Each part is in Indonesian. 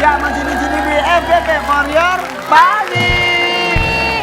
Ya, masih di sini di FVP for your money.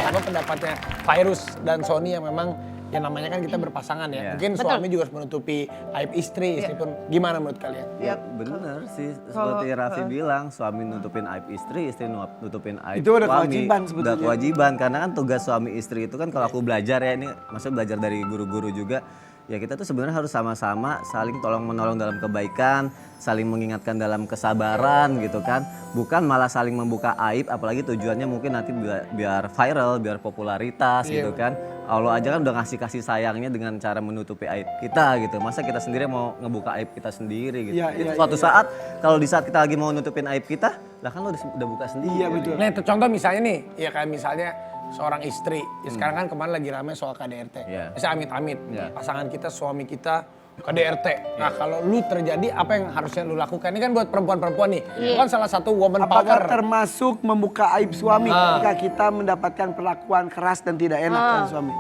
Apa pendapatnya Virus dan Sony yang memang ya namanya kan kita berpasangan ya. Mungkin Betul. suami juga harus menutupi aib istri pun gimana menurut kalian? Ya bener sih, seperti Raffi bilang, suami nutupin aib istri nutupin aib Itu udah suami. kewajiban Udah sebetulnya. kewajiban, karena kan tugas suami istri itu kan kalau aku belajar ya, ini maksudnya belajar dari guru-guru juga, ya kita tuh sebenarnya harus sama-sama saling tolong-menolong dalam kebaikan, saling mengingatkan dalam kesabaran gitu kan. Bukan malah saling membuka aib, apalagi tujuannya mungkin nanti biar viral, biar popularitas gitu kan. Allah aja kan udah ngasih kasih sayangnya dengan cara menutupi aib kita gitu. Masa kita sendiri mau ngebuka aib kita sendiri gitu. Iya, Jadi iya, suatu saat kalau di saat kita lagi mau nutupin aib kita, lah kan lo udah buka sendiri. Iya, betul. Nah itu contoh misalnya nih, ya kayak misalnya seorang istri, ya sekarang kan kemarin lagi rame soal KDRT. Iya. Misalnya amit-amit, Iya. pasangan kita, suami kita KDRT. Nah kalau lu terjadi apa yang harusnya lu lakukan? Ini kan buat perempuan-perempuan nih, lu kan salah satu woman Apakah power. termasuk membuka aib suami ketika kita mendapatkan perlakuan keras dan tidak enak dari suami?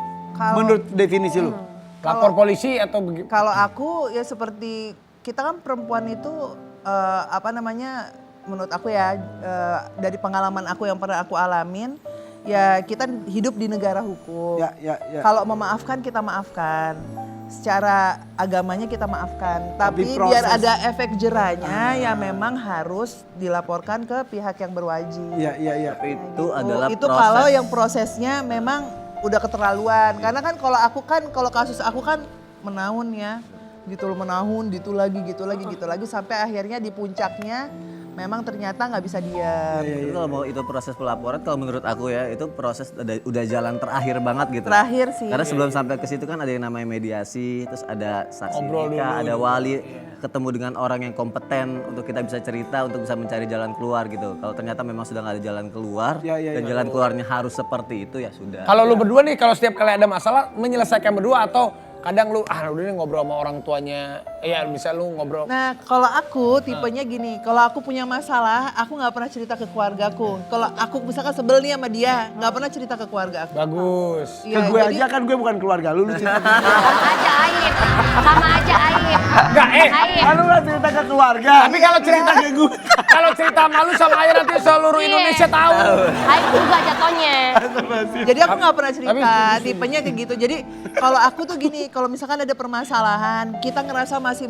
Menurut definisi lu? Lapor polisi atau Kalau aku ya seperti kita kan perempuan itu apa namanya menurut aku ya dari pengalaman aku yang pernah aku alamin ya kita hidup di negara hukum. Ya. Kalau memaafkan kita maafkan. Secara agamanya kita maafkan. Tapi proses- biar ada efek jerahnya ya memang harus dilaporkan ke pihak yang berwajib. Iya. Tapi itu Gitu. adalah Itu proses. kalau yang prosesnya memang udah keterlaluan. Karena kan kalau kasus aku kan menahun ya. Gitu loh, menahun gitu lagi sampai akhirnya di puncaknya memang ternyata nggak bisa diam. Itu kalau mau itu proses pelaporan, kalau menurut aku ya itu proses udah jalan terakhir banget gitu. Terakhir sih. Karena sebelum sampai ke situ kan ada yang namanya mediasi, terus ada saksi Ngobrol nikah, dulu. ada wali, ketemu dengan orang yang kompeten untuk kita bisa cerita, untuk bisa mencari jalan keluar gitu. Kalau ternyata memang sudah nggak ada jalan keluar dan jalan keluarnya harus seperti itu ya sudah. kalau lu berdua nih kalau setiap kali ada masalah menyelesaikan berdua atau kadang lu udah nih ngobrol sama orang tuanya, ya bisa lu ngobrol. Nah, kalau aku tipenya gini, kalau aku punya masalah, aku nggak pernah cerita ke keluargaku. Kalau aku misalkan sebel nih sama dia, nggak pernah cerita ke keluarga aku. Bagus. Ke Iya, gue jadi- aja kan gue bukan keluarga lu cerita. Sama aja aib. Sama aja aib. Enggak, Aib. Kan lu gak cerita ke keluarga. Tapi kalau cerita ke gue, kalau cerita malu sama ayah nanti seluruh Iya. Indonesia tahu. Aib juga jatuhnya. Jadi aku nggak pernah cerita, Tapi- tipenya kayak gitu. Jadi kalau aku tuh gini, kalau misalkan ada permasalahan, kita ngerasa masih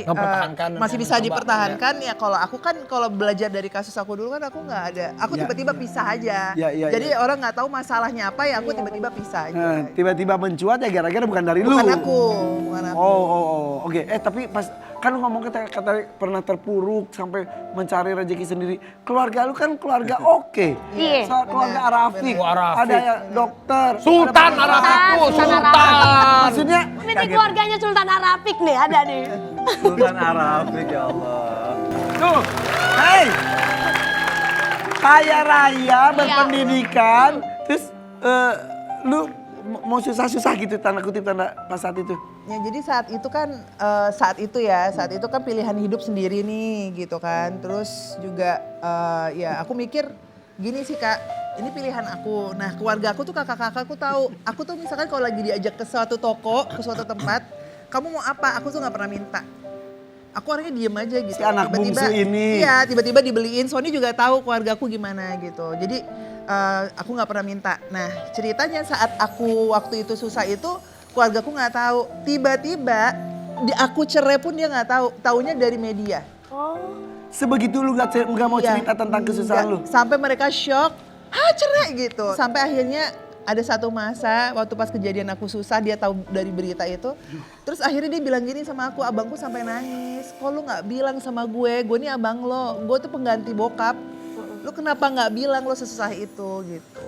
Mempertahankan, masih bisa mencoba, dipertahankan ya. Kalau aku kan kalau belajar dari kasus aku dulu kan aku nggak ada, aku Ya. tiba-tiba pisah aja. Ya. Jadi orang nggak tahu masalahnya apa ya, aku tiba-tiba pisah aja. Nah, tiba-tiba mencuat ya gara-gara bukan dari lu. Bukan aku. Oh. Oke, tapi pas kan lu ngomong kata pernah terpuruk sampai mencari rezeki sendiri. Keluarga lu kan keluarga oke. Iya. Keluarga Arafik. Wah, Arafik. Ada ya dokter. Sultan ada Arafikku, Sultan Sultan. Maksudnya Ini keluarganya Sultan Arafik nih, ada nih. Sultan Arafik ya Allah. tuh, hey, kaya raya berpendidikan, terus lu mau susah-susah gitu tanda kutip tanda pas saat itu. Ya jadi saat itu kan pilihan hidup sendiri nih gitu kan. Terus juga ya aku mikir gini sih Kak, ini pilihan aku. Nah keluarga aku tuh kakak-kakakku tahu. Aku tuh misalkan kalau lagi diajak ke suatu toko, ke suatu tempat, kamu mau apa? Aku tuh nggak pernah minta. Aku orangnya diem aja gitu. Si anak bungsu ini. Iya, tiba-tiba dibeliin. Sony juga tahu keluargaku gimana gitu. Jadi aku nggak pernah minta. Nah ceritanya saat aku waktu itu susah itu, keluargaku nggak tahu. Tiba-tiba aku cerai pun dia nggak tahu. Taunya dari media. Sebegitu lu nggak mau Iya. cerita tentang kesusahan lu. Sampai mereka shock, cerai gitu. Sampai akhirnya ada satu masa waktu pas kejadian aku susah, dia tahu dari berita itu. Terus akhirnya dia bilang gini sama aku, abangku sampai nangis. Kok lu nggak bilang sama gue nih abang lo, gue tuh pengganti bokap. Lu kenapa nggak bilang lo sesusah itu gitu.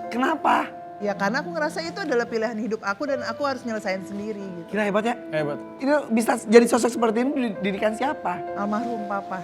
Kenapa? Ya karena aku ngerasa itu adalah pilihan hidup aku dan aku harus nyelesain sendiri gitu. Kira hebat ya? Hebat. Ini bisa jadi sosok seperti ini didikan siapa? Almarhum papa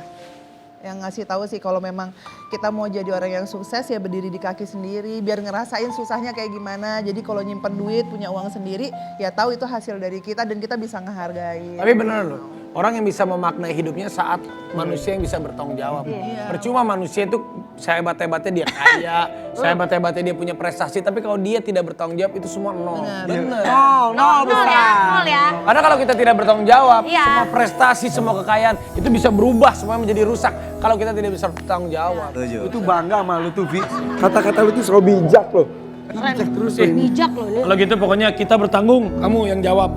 yang ngasih tahu sih kalau memang kita mau jadi orang yang sukses ya berdiri di kaki sendiri biar ngerasain susahnya kayak gimana. Jadi kalau nyimpen duit punya uang sendiri ya tahu itu hasil dari kita dan kita bisa ngehargai. Tapi bener loh, orang yang bisa memaknai hidupnya saat manusia yang bisa bertanggung jawab. Percuma manusia itu sehebat-hebatnya dia kaya, sehebat-hebatnya dia punya prestasi, tapi kalau dia tidak bertanggung jawab itu semua nol. Bener. Nol Nol ya, nol ya. Karena kalau kita tidak bertanggung jawab, Iya. semua prestasi, semua kekayaan itu bisa berubah, semua menjadi rusak kalau kita tidak bisa bertanggung jawab. Lu tuh bangga sama lu tuh, Vi. Kata-kata lu tuh selalu bijak loh. Bijak terus loh. Bijak loh ini. Kalau gitu pokoknya kita bertanggung, kamu yang jawab.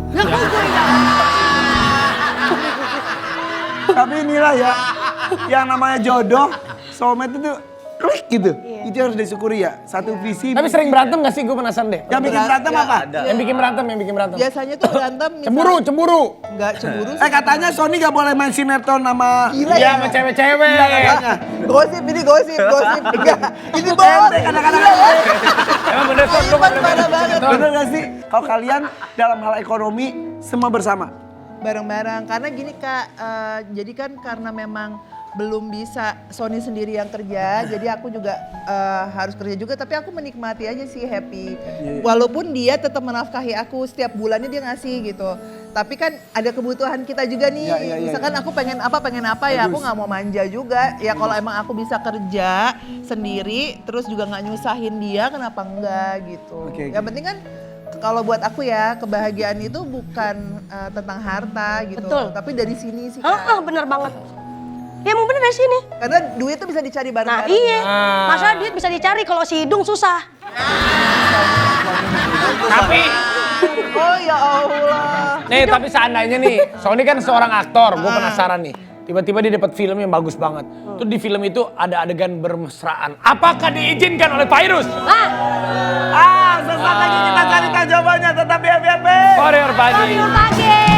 Tapi inilah ya, yang namanya jodoh, soulmate itu klik gitu. Itu harus disyukuri ya. Satu visi. Tapi sering berantem gak sih? Gue penasaran deh. Yang bikin berantem apa? Yang bikin berantem. Biasanya tuh berantem Cemburu. Enggak cemburu sih. Katanya Sony gak boleh main sinetron sama... Iya, sama cewek-cewek. Gosip. Enggak. Ini bos. Kadang-kadang Emang bener Son, lu Parah banget. bener gak sih? Kalau kalian dalam hal ekonomi semua bersama? Bareng-bareng. Karena gini Kak, jadi kan karena memang belum bisa Sony sendiri yang kerja, jadi aku juga harus kerja juga, tapi aku menikmati aja sih, happy. Walaupun dia tetap menafkahi aku, setiap bulannya dia ngasih gitu. Tapi kan ada kebutuhan kita juga nih, misalkan aku pengen apa ya, aku nggak mau manja juga. Ya kalau emang aku bisa kerja sendiri, terus juga nggak nyusahin dia, kenapa enggak gitu. Yang penting kan kalau buat aku ya, kebahagiaan itu bukan tentang harta gitu. Betul. Tapi dari sini sih Kak. Bener banget. Ya emang bener dari sini. Karena duit tuh bisa dicari Nah bareng-bareng. iya, masalah duit bisa dicari, kalau si hidung susah. Tapi, Oh ya Allah. nih tapi seandainya nih, Sony kan seorang aktor, gue penasaran nih. Tiba-tiba dia dapat film yang bagus banget. Tuh di film itu ada adegan bermesraan. Apakah diizinkan oleh Virus? Sesaat lagi kita cari tahu jawabannya, tetap di FYP. Warrior Pagi. Pagi.